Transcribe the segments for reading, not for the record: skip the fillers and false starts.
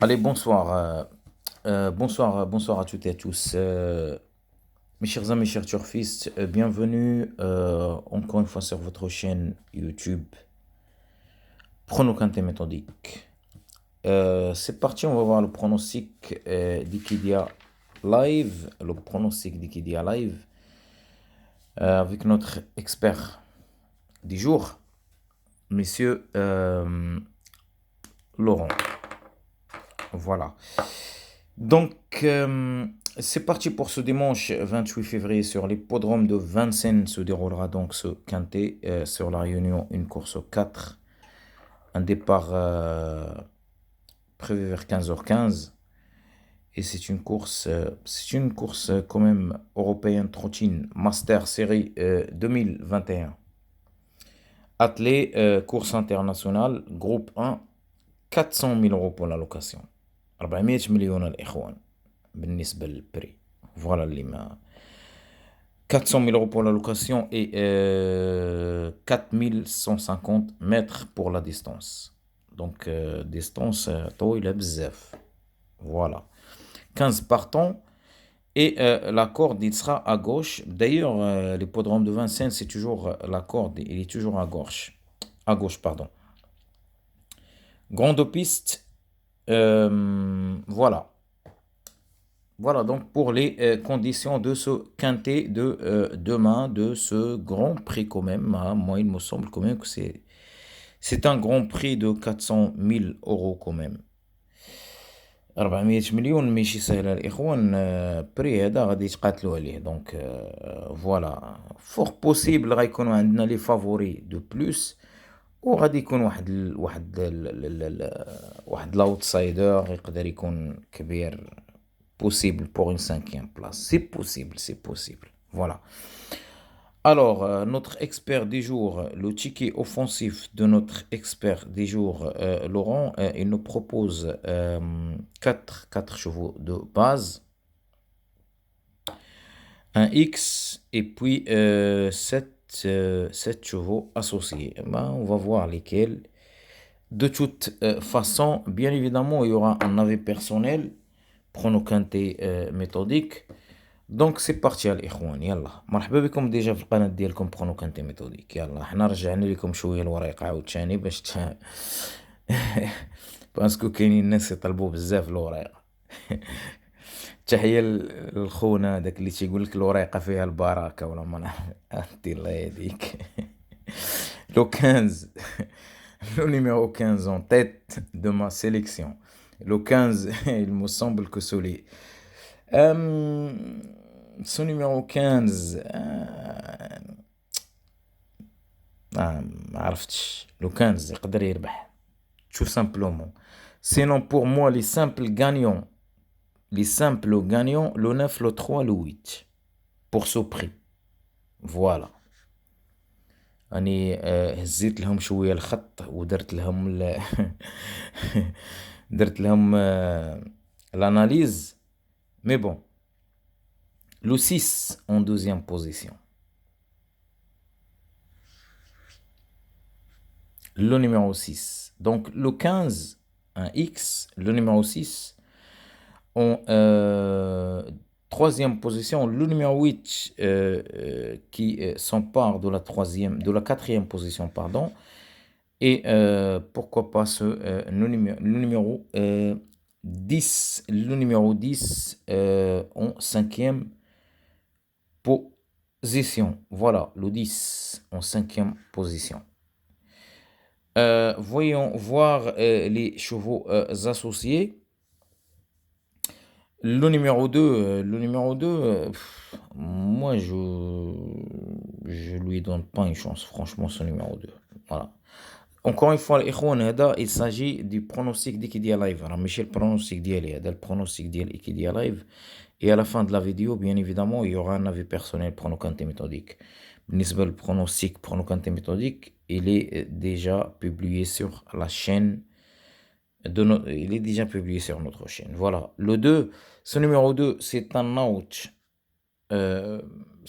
Allez, bonsoir. Bonsoir à toutes et à tous. Mes chers amis, chers turfistes, bienvenue encore une fois sur votre chaîne YouTube Pronocanté méthodique. C'est parti, on va voir le pronostic d'Ikidia Live, le pronostic d'Ikidia Live avec notre expert du jour, monsieur Laurent. Voilà. Donc, c'est parti pour ce dimanche 28 février sur l'hippodrome de Vincennes se déroulera donc ce quintet sur la Réunion, une course aux 4, un départ prévu vers 15h15 et c'est une course quand même européenne trottine Master Série 2021. Attelé, course internationale, groupe 1, 400 000 euros pour la location. 400 مليون الإخوان بالنسبة للبري. Voilà اللي ما 400 000 euros pour la location et 4150 mètres pour la distance. Donc, distance طويلة بزاف. Voilà. 15 partants et la corde, il sera à gauche. D'ailleurs, l'hippodrome de Vincennes, c'est toujours la corde, il est toujours à gauche. À gauche, pardon. Grande piste. Voilà. Voilà donc pour les conditions de ce quintet de demain, de ce Grand Prix quand même, hein. Moi, il me semble quand même que c'est un Grand Prix de 400 000 euros quand même. 400 مليون ماشي سهل الإخوان. بري هذا غادي يتقاتلوا عليه. دونك فوالا فور بوسيبل غيكونوا عندنا لي فافوري دو بلوس، وغادي يكون واحد لاوتسايدر يقدر يكون كبير possible pour une cinquième place. C'est possible. Voilà. Alors, notre expert du jour, le ticket offensif de notre expert du jour, Laurent, il nous propose 4 chevaux de base, un X et puis 7 chevaux associés. Ben, on va voir lesquels. De toute façon, bien évidemment, il y aura un avis personnel, pronocanté méthodique. دونك سي بارتي الاخوان، يلا مرحبا بكم ديجا في القناه ديالكم برونوكانتي ميثوديك. يلا حنا رجعنا لكم شويه الوريقه عاوتاني باش باسكو كاينين الناس يطلبوا بزاف الوريقه. تحيه لخونا داك اللي تيقول لك الوريقه فيها البركه ولا ما نعرف. انت الله يهديك. لو 15 le numéro 15 en tête de ma sélection. Le 15, il me semble que c'est ce numéro 15 ما عرفتش. لو 15 يقدر يربح tout simplement. Sinon pour moi les simples gagnants le 9, le 3, le 8 pour ce prix. Voilà. أني هزيت لهم شوية الخط ودرت لهم درت لهم l'analyse. Mais bon. Le 6 en deuxième position. Le numéro 6. Donc le 15, un X, le numéro 6 en troisième position. Le numéro 8 qui s'empare de la quatrième position, pardon. Et pourquoi pas le numéro 10. Le numéro 10 en cinquième position. Voilà, le 10 en cinquième position. Voyons voir les chevaux associés. Le numéro 2, moi je lui donne pas une chance, franchement, ce numéro 2. Voilà. Encore une fois, il s'agit du pronostic d'Ikidia Live. Alors, Michel, le pronostic d'Ikidia, le pronostic d'Ikidia Live. Et à la fin de la vidéo, bien évidemment, il y aura un avis personnel pronocanté méthodique. Le pronostic pronocanté méthodique, il est déjà publié sur la chaîne. Il est déjà publié sur notre chaîne. Voilà. Le 2, ce numéro 2, c'est un out.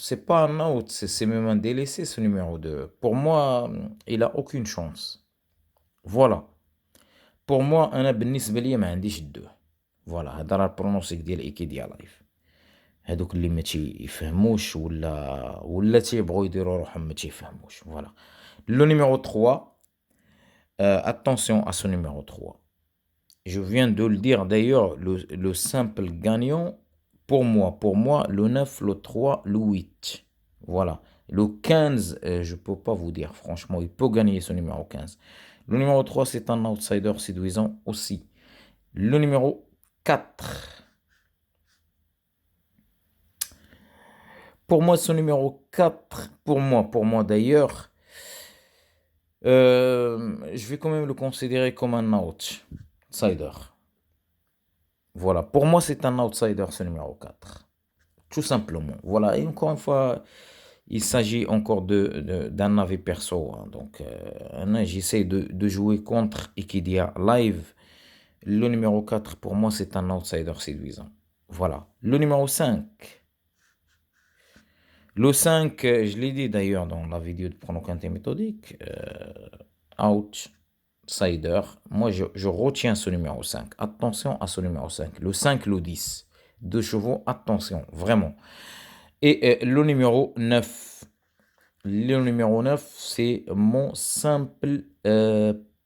C'est pas un out, c'est même un délaissé, ce numéro 2. Pour moi, il a aucune chance. Voilà. pour moi أنا بالنسبة ليا ما عنديش الدو. فوالا هذا راه البرونوسيك ديال إيكيديا لايف. هادوك اللي ما تيفهموش ولا تيبغوا يديروا روحهم ما تيفهموش. فوالا. Le numéro 3, attention à ce numéro 3. Je viens de le dire d'ailleurs, le simple gagnant, pour moi, le 9, le 3, le 8. Voilà. Le 15, je peux pas vous dire, franchement, il peut gagner ce numéro 15. Le numéro 3, c'est un outsider séduisant aussi. Le numéro 4. Pour moi, ce numéro 4, pour moi d'ailleurs, je vais quand même le considérer comme un outsider. Voilà, pour moi, c'est un outsider, ce numéro 4. Tout simplement. Voilà, et encore une fois, il s'agit encore d'un avis perso. Hein. Donc, j'essaie de jouer contre Equidia Live. Le numéro 4, pour moi, c'est un outsider séduisant. Voilà. Le numéro 5. Le 5, je l'ai dit d'ailleurs dans la vidéo de pronoquinté méthodique. Outsider. Moi, je retiens ce numéro 5. Attention à ce numéro 5. Le 5, le 10. 2 chevaux, attention, vraiment. Et le numéro 9. Le numéro 9, c'est mon simple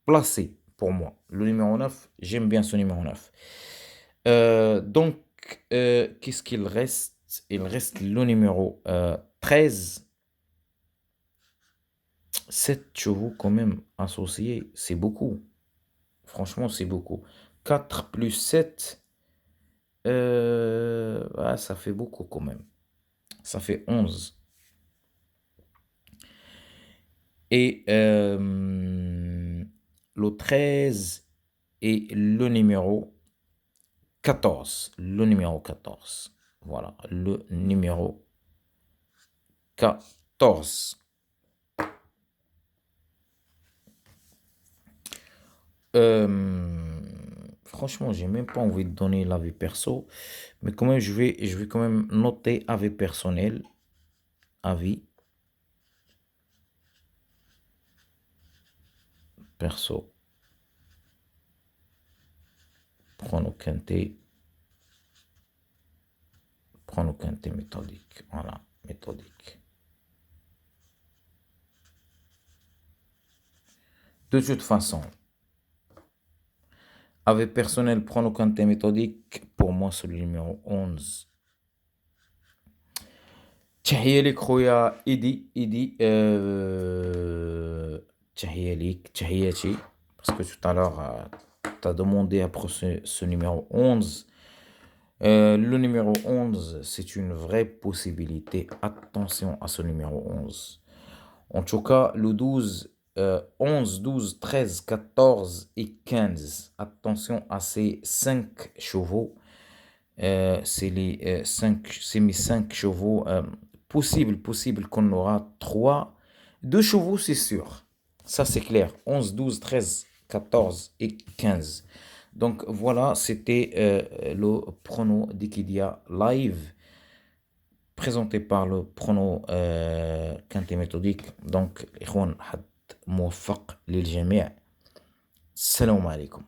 placé pour moi. Le numéro 9, j'aime bien ce numéro 9. Donc, qu'est-ce qu'il reste? Il reste le numéro 13. 7 chevaux quand même associés, c'est beaucoup. Franchement, c'est beaucoup. 4 plus 7, ça fait beaucoup quand même. Ça fait 11. Et le 13 et le numéro 14. Le numéro 14. Voilà, le numéro 14. Franchement, j'ai même pas envie de donner l'avis perso, mais quand même, je vais quand même noter avis personnel. Avis perso. Pronoquinté méthodique. Voilà, méthodique. De toute façon, avis personnel pronoquinté méthodique, pour moi, c'est le numéro 11. تحية لك خويا إيدي تحية ليك تحياتي parce que tout à l'heure tu as demandé après ce numéro 11. Le numéro 11, c'est une vraie possibilité. Attention à ce numéro 11. En tout cas, le 12, 11, 12, 13, 14 et 15. Attention à ces 5 chevaux. C'est mes 5 chevaux. Possible qu'on aura 2 chevaux, c'est sûr. Ça, c'est clair. 11, 12, 13, 14 et 15. Donc, voilà, c'était le prono d'Equidia Live, présenté par le prono quinté méthodique. Donc, إخوان حد موفق للجميع. السلام عليكم.